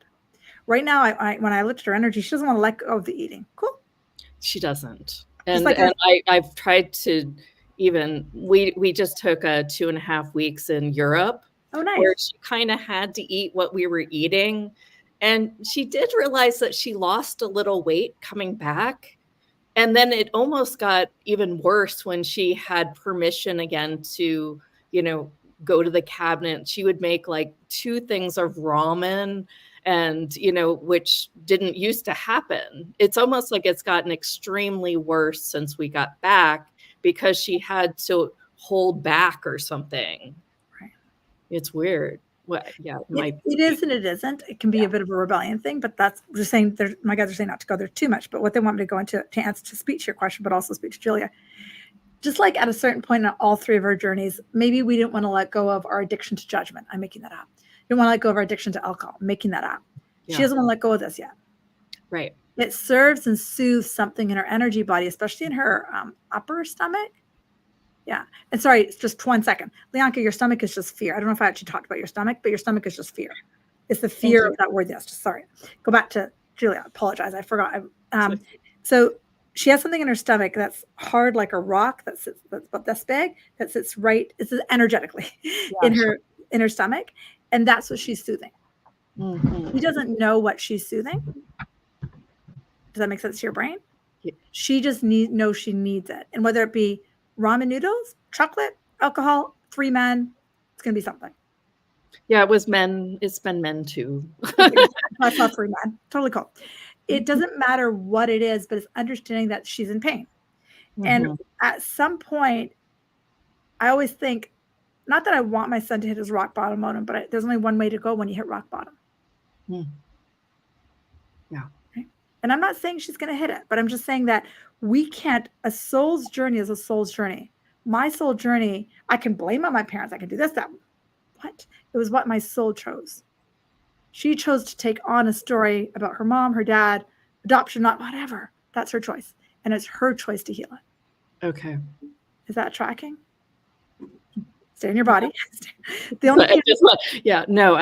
Right now, when I looked at her energy, she doesn't want to let go of the eating. Cool. She doesn't. And I've tried to we just took 2.5 weeks in Europe. Oh, nice. Where she kind of had to eat what we were eating. And she did realize that she lost a little weight coming back. And then it almost got even worse when she had permission again to, go to the cabinet. She would make like 2 things of ramen, and, which didn't used to happen. It's almost like it's gotten extremely worse since we got back because she had to hold back or something. Right. It's weird. Well, yeah, it is and it isn't. It can be a bit of a rebellion thing, but that's just saying. My guys are saying not to go there too much. But what they want me to go into to answer to speak to your question, but also speak to Julia. Just like at a certain point in all 3 of our journeys, maybe we didn't want to let go of our addiction to judgment. I'm making that up. We didn't want to let go of our addiction to alcohol. I'm making that up. Yeah. She doesn't want to let go of this yet. Right. It serves and soothes something in her energy body, especially in her upper stomach. Yeah. And sorry, it's just 1 second. Leonka, your stomach is just fear. I don't know if I actually talked about your stomach, but your stomach is just fear. It's the fear of that word. Yes. Just sorry. Go back to Julia. I apologize. I forgot. So she has something in her stomach that's hard like a rock that sits that's about this big, that sits right. It's energetically in her stomach. And that's what she's soothing. Mm-hmm. She doesn't know what she's soothing. Does that make sense to your brain? She just knows she needs it. And whether it be ramen noodles, chocolate, alcohol, 3 men, it's going to be something. Yeah, it was men. It's been men too. I saw 3 men. Totally cool. It doesn't matter what it is, but it's understanding that she's in pain. And at some point, I always think, not that I want my son to hit his rock bottom moment, but there's only one way to go when you hit rock bottom. Yeah. Okay? And I'm not saying she's going to hit it, but I'm just saying that we can't, a soul's journey is a soul's journey. My soul journey, I can blame on my parents. I can do this, that. What? It was what my soul chose. She chose to take on a story about her mom, her dad, adoption, not whatever. That's her choice. And it's her choice to heal it. Okay. Is that tracking? Stay in your body. The only thing yeah, no,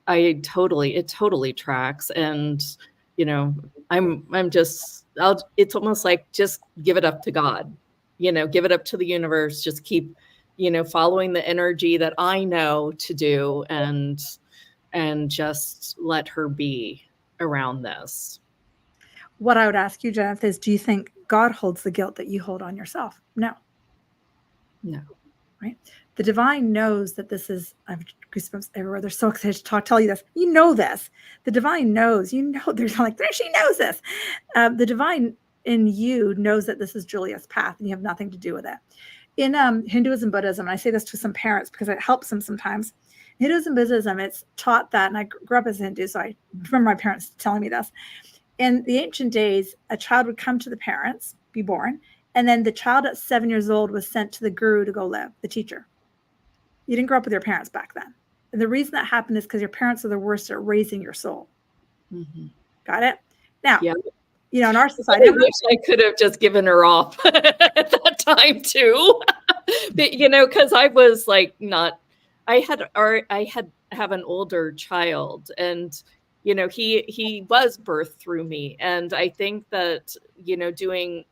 it totally tracks. And, you know, it's almost like, just give it up to God, you know, give it up to the universe, just keep, you know, following the energy that I know to do, and just let her be around this. What I would ask you, Jennifer, is do you think God holds the guilt that you hold on yourself? No. Right? The divine knows that this is, I have goosebumps everywhere. They're so excited to tell you this. You know this. The divine knows. You know, there's like, she knows this. The divine in you knows that this is Julia's path, and you have nothing to do with it. In Hinduism, Buddhism, and I say this to some parents because it helps them sometimes. In Hinduism, Buddhism, it's taught that, and I grew up as a Hindu, so I remember my parents telling me this. In the ancient days, a child would come to the parents, be born, and then the child at 7 years old was sent to the guru to go live, the teacher. You didn't grow up with your parents back then. And the reason that happened is because your parents are the worst at raising your soul. Got it? Now, you know, in our society, I wish I could have just given her off at that time too. But, you know, because I was like, I have an older child, and, you know, he was birthed through me. And I think that, you know, doing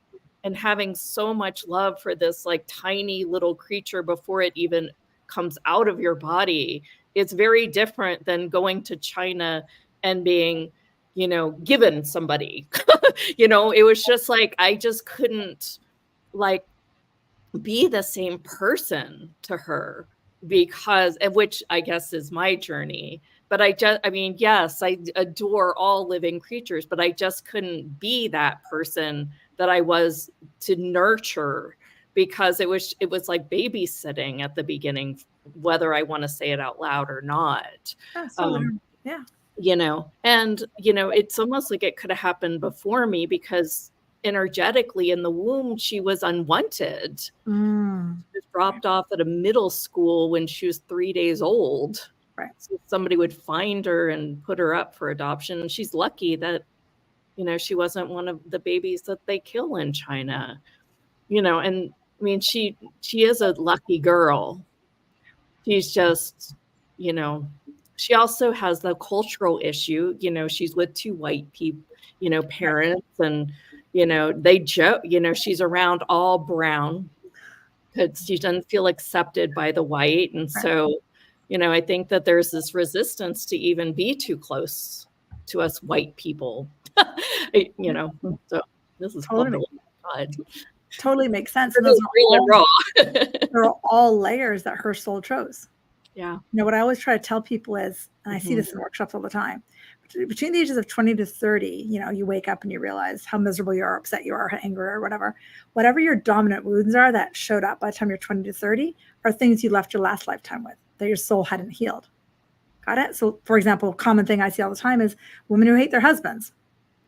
and having so much love for this like tiny little creature before it even comes out of your body, it's very different than going to China and being, you know, given somebody. You know, it was just like, I just couldn't like be the same person to her, because, and which I guess is my journey. But I mean, yes, I adore all living creatures, but I just couldn't be that person that I was to nurture, because it was like babysitting at the beginning, whether I want to say it out loud or not. Yeah. You know, and, you know, it's almost like it could have happened before me, because energetically in the womb, she was unwanted. She was dropped off at a middle school when she was 3 days old. Right. So somebody would find her and put her up for adoption. And she's lucky that, you know, she wasn't one of the babies that they kill in China, you know. And I mean, she is a lucky girl. She's just, you know, she also has the cultural issue, you know, she's with 2 white people, you know, parents, and, you know, they joke, you know, she's around all brown because she doesn't feel accepted by the white. And so, you know, I think that there's this resistance to even be too close to us white people, you know. So this is totally makes sense. And those are raw. There are all layers that her soul chose. Yeah. You know, what I always try to tell people is, and I see this in workshops all the time, between the ages of 20 to 30, you know, you wake up and you realize how miserable you are, upset you are, angry or whatever your dominant wounds are that showed up by the time you're 20 to 30 are things you left your last lifetime with that your soul hadn't healed. Got it? So, for example, a common thing I see all the time is women who hate their husbands,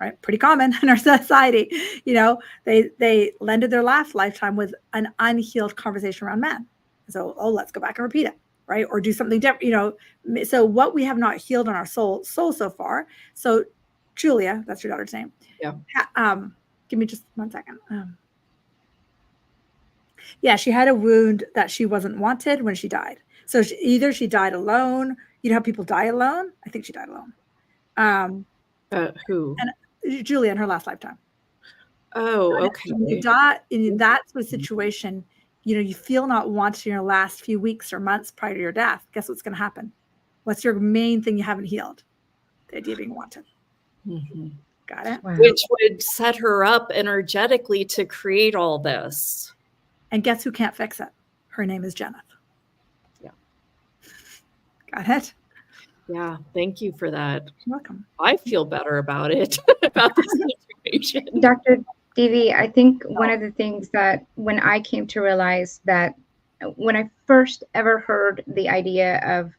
right? Pretty common in our society. You know, they landed their last lifetime with an unhealed conversation around men. So, let's go back and repeat it. Right? Or do something different, you know. So what we have not healed on our soul so far. So Julia, that's your daughter's name. Yeah. Give me just 1 second. Yeah, she had a wound that she wasn't wanted when she died. So either she died alone. You know how people die alone? I think she died alone. Who? And Julia in her last lifetime. Oh, okay. When you die in that situation, you know, you feel not wanted in your last few weeks or months prior to your death. Guess what's going to happen? What's your main thing you haven't healed? The idea of being wanted. Got it. Wow. which would set her up energetically to create all this. And guess who can't fix it? Her name is Jenna. Yeah. Got it? Yeah, thank you for that. You're welcome. I feel better about it, about this situation. Dr. Divi, I think one of the things that when I came to realize that when I first ever heard the idea of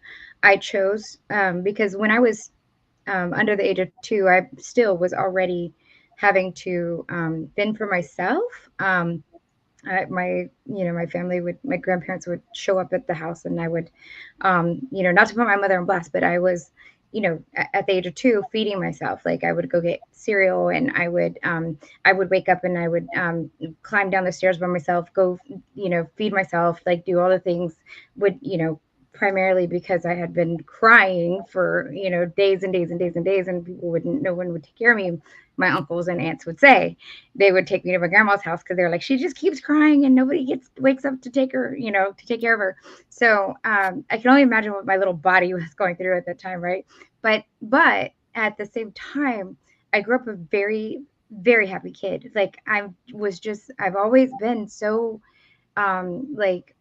I chose, because when I was under the age of 2, I still was already having to fend for myself. My family my grandparents would show up at the house, and I would, not to put my mother on blast, but I was, at the age of 2, feeding myself. Like I would go get cereal, and I would wake up and I would climb down the stairs by myself, go, feed myself, like do all the things. Primarily because I had been crying for, days and days and days and days, and no one would take care of me. My uncles and aunts would say they would take me to my grandma's house because they're like, she just keeps crying and nobody wakes up to take her, to take care of her. So I can only imagine what my little body was going through at that time, right? But at the same time, I grew up a very, very happy kid. Like I've always been so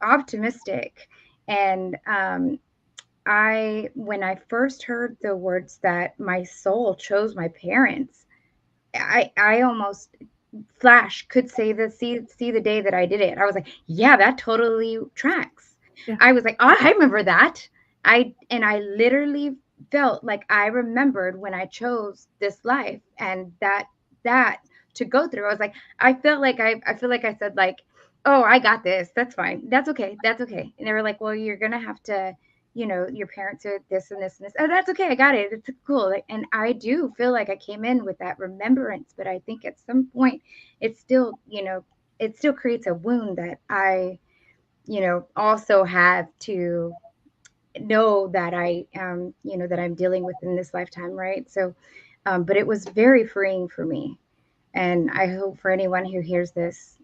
optimistic. And when I first heard the words that my soul chose my parents, I almost could see the day that I did it. I was like, yeah, that totally tracks. Yeah. I was like, oh, I remember that. I literally felt like I remembered when I chose this life, and that to go through. I was like, I feel like I said like, oh, I got this. That's fine. That's okay. That's okay. And they were like, well, you're going to have to, your parents are this and this and this. Oh, that's okay. I got it. It's cool. And I do feel like I came in with that remembrance, but I think at some point it still creates a wound that I, also have to know that that I'm dealing with in this lifetime. Right. So, but it was very freeing for me. And I hope for anyone who hears this,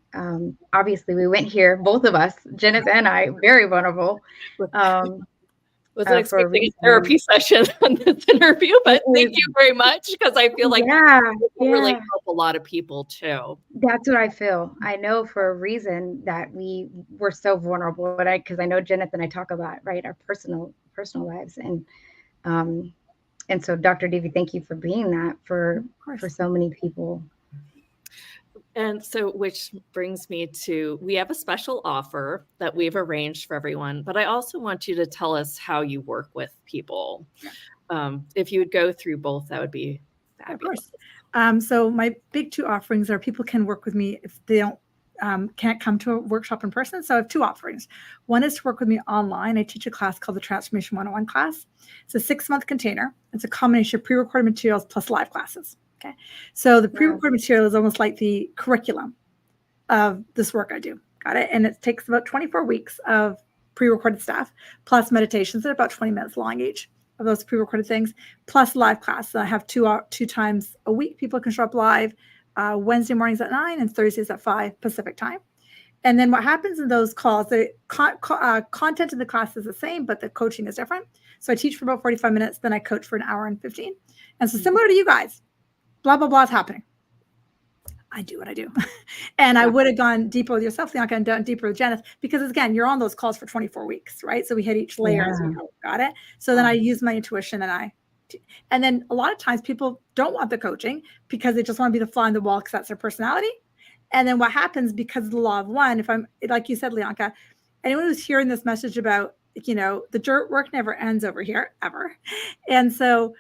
obviously we went here, both of us, Jenna and I, very vulnerable. Wasn't expecting a therapy session on this interview, but thank you very much, because I feel like it will really help a lot of people too. That's what I feel. I know for a reason that we were so vulnerable, because I know Jenna and I talk about, right, our personal lives, and so Dr. Divi, thank you for being that for so many people. And so, which brings me to, we have a special offer that we've arranged for everyone, but I also want you to tell us how you work with people. If you would go through both, that would be fabulous. Of course. So my big 2 offerings are people can work with me if they can't come to a workshop in person. So I have 2 offerings. One is to work with me online. I teach a class called the Transformation 101 class. It's a 6-month container. It's a combination of pre-recorded materials plus live classes. Okay. So the pre-recorded material is almost like the curriculum of this work I do. Got it? And it takes about 24 weeks of pre-recorded stuff, plus meditations that are about 20 minutes long each of those pre-recorded things, plus live class. So I have 2 times a week. People can show up live Wednesday mornings at 9 and Thursdays at 5 Pacific time. And then what happens in those calls, the content in the class is the same, but the coaching is different. So I teach for about 45 minutes, then I coach for an hour and 15. And so similar to you guys, blah, blah, blah is happening. I do what I do. And I would have gone deeper with yourself, Leonka, and done deeper with Janice, because again, you're on those calls for 24 weeks, right? So we hit each layer as we go. Got it? So then I use my intuition, and then a lot of times people don't want the coaching because they just want to be the fly on the wall because that's their personality. And then what happens, because of the law of one, if I'm, like you said, Leonka, anyone who's hearing this message about, the dirt work never ends over here, ever. And so,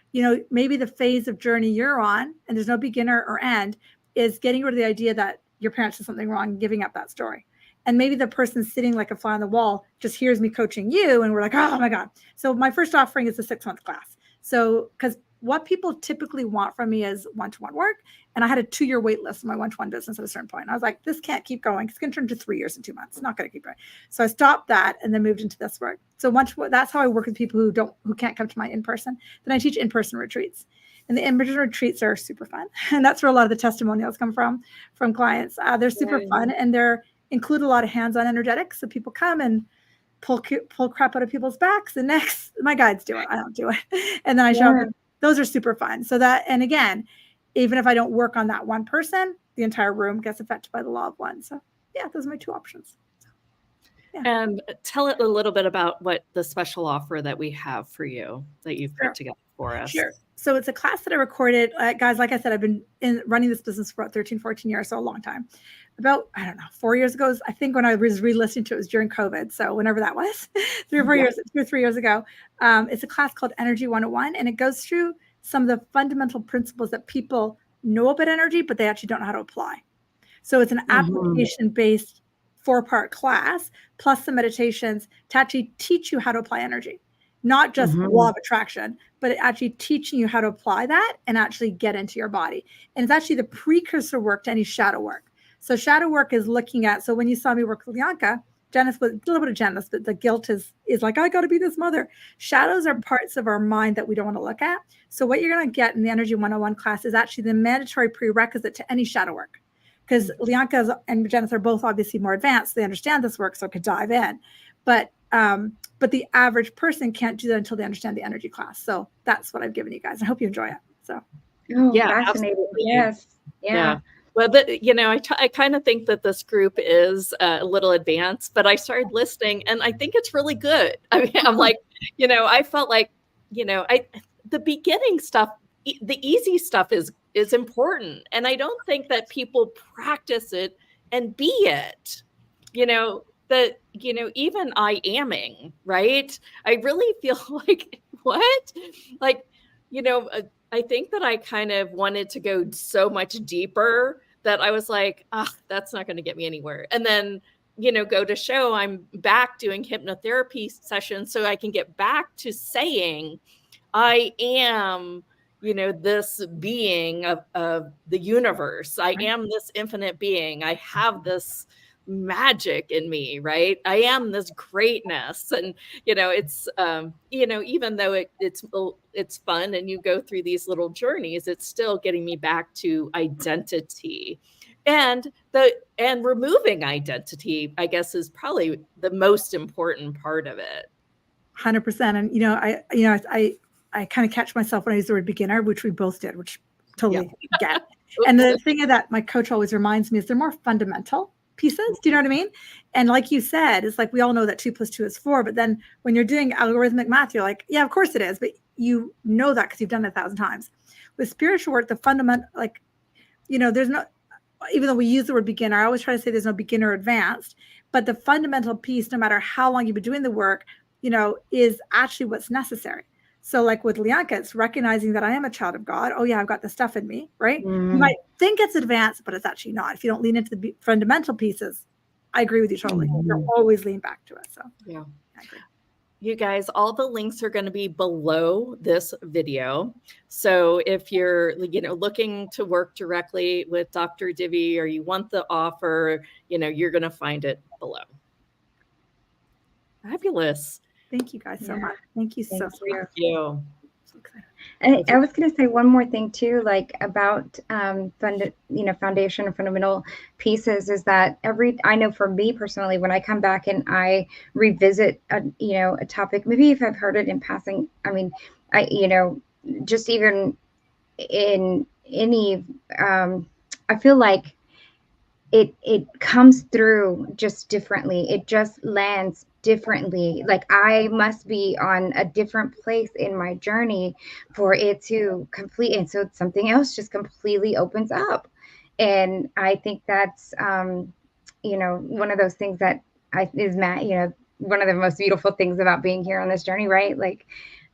maybe the phase of journey you're on, and there's no beginner or end, is getting rid of the idea that your parents did something wrong and giving up that story. And maybe the person sitting like a fly on the wall just hears me coaching you, and we're like, oh my God. So my first offering is a 6-month class. So, because what people typically want from me is one-to-one work. And I had a 2-year wait list in my one-to-one business at a certain point. And I was like, this can't keep going. It's going to turn to 3 years and 2 months. It's not going to keep going. So I stopped that and then moved into this work. So that's how I work with people who can't come to my in-person. Then I teach in-person retreats. And the in-person retreats are super fun. And that's where a lot of the testimonials come from clients. They're super fun, and they're include a lot of hands-on energetics. So people come and pull crap out of people's backs and necks. My guides do it. I don't do it. And then I show them. Those are super fun. So that, and again, even if I don't work on that one person, the entire room gets affected by the law of one. So yeah, those are my two options. Yeah. And tell it a little bit about what the special offer that we have for you that you've put together for us. Sure. So it's a class that I recorded. Guys, like I said, I've been running this business for about 13, 14 years, so a long time. About, I don't know, 4 years ago, I think when I was re-listening to it was during COVID. So whenever that was, 3 or 3 years ago. It's a class called Energy 101, and it goes through some of the fundamental principles that people know about energy, but they actually don't know how to apply. So it's an application-based 4-part class, plus some meditations to actually teach you how to apply energy. Not just law of attraction, but actually teaching you how to apply that and actually get into your body. And it's actually the precursor work to any shadow work. So shadow work is looking at, so when you saw me work with Lianka, Janice was a little bit of Janice, but the guilt is like, I got to be this mother. Shadows are parts of our mind that we don't want to look at. So what you're going to get in the Energy 101 class is actually the mandatory prerequisite to any shadow work. Because Lianka and Janice are both obviously more advanced. They understand this work, so could dive in. But the average person can't do that until they understand the energy class. So that's what I've given you guys. I hope you enjoy it. So fascinating. Absolutely. Yes. Yeah. Well, I kind of think that this group is a little advanced, but I started listening and I think it's really good. I mean, I'm like, I felt like, the beginning stuff, the easy stuff is important. And I don't think that people practice it and be it, even I amming, right? I really feel like, what? Like, I think that I kind of wanted to go so much deeper that I was like, that's not going to get me anywhere. And then, go to show I'm back doing hypnotherapy sessions so I can get back to saying I am, this being of the universe. I am this infinite being. I have this magic in me, right? I am this greatness. And, it's, even though it's fun and you go through these little journeys, it's still getting me back to identity. And removing identity, I guess, is probably the most important part of it. 100%. And, I kind of catch myself when I use the word beginner, which we both did, which totally get. And the thing that my coach always reminds me is they're more fundamental pieces. Do you know what I mean? And like you said, it's like we all know that 2 + 2 is 4. But then when you're doing algorithmic math, you're like, yeah, of course it is. But you know that because you've done it 1,000 times. With spiritual work, the fundamental, there's no, even though we use the word beginner, I always try to say there's no beginner or advanced. But the fundamental piece, no matter how long you've been doing the work, is actually what's necessary. So like with Lianka, it's recognizing that I am a child of God. Oh yeah, I've got the stuff in me, right? You might think it's advanced, but it's actually not. If you don't lean into the fundamental pieces, I agree with you totally. You'll always lean back to it. So yeah, I agree. You guys, all the links are going to be below this video. So if you're, looking to work directly with Dr. Divi or you want the offer, you're going to find it below. Fabulous. Thank you guys so much. Thank you so much. Thank you. And I was going to say one more thing too, like about foundation and fundamental pieces is that I know for me personally, when I come back and I revisit a topic, maybe if I've heard it in passing, I mean, just even in any, I feel like it comes through just differently. It just lands differently. Like I must be on a different place in my journey for it to complete. And so something else just completely opens up. And I think that's, one of those things that is one of the most beautiful things about being here on this journey, right? Like,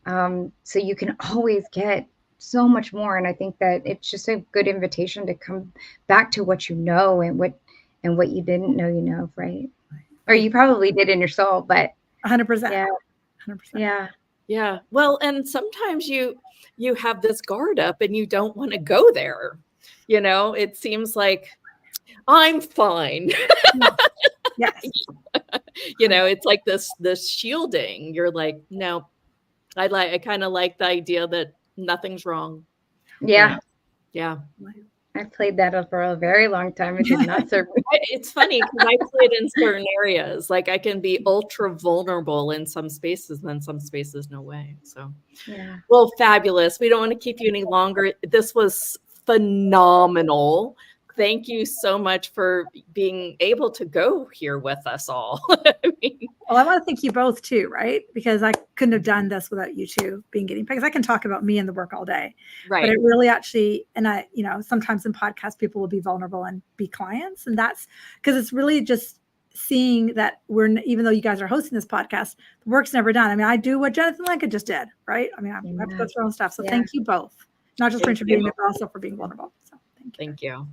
so you can always get so much more. And I think that it's just a good invitation to come back to what you know and what you didn't know, right? Or you probably did in your soul, but 100%. Yeah. 100%. Yeah. Yeah. Well, and sometimes you have this guard up and you don't want to go there. It seems like I'm fine. Yes. It's like this shielding. You're like, no, I kind of like the idea that nothing's wrong. Yeah. Yeah. I played that for a very long time. It did not serve me. It's funny because I played in certain areas. Like I can be ultra vulnerable in some spaces, and then some spaces, no way. So, yeah. Well, fabulous. We don't want to keep you any longer. This was phenomenal. Thank you so much for being able to go here with us all. I mean, well, I want to thank you both too, right? Because I couldn't have done this without you two being guinea pigs. I can talk about me and the work all day, but right. it really actually, and I, sometimes in podcasts, people will be vulnerable and be clients. And that's because it's really just seeing that even though you guys are hosting this podcast, the work's never done. I mean, I do what Jonathan Lincoln just did, right? I mean, I have to go through our own stuff. So thank you both, not just for interviewing me, but also for being vulnerable. So thank you. Thank you.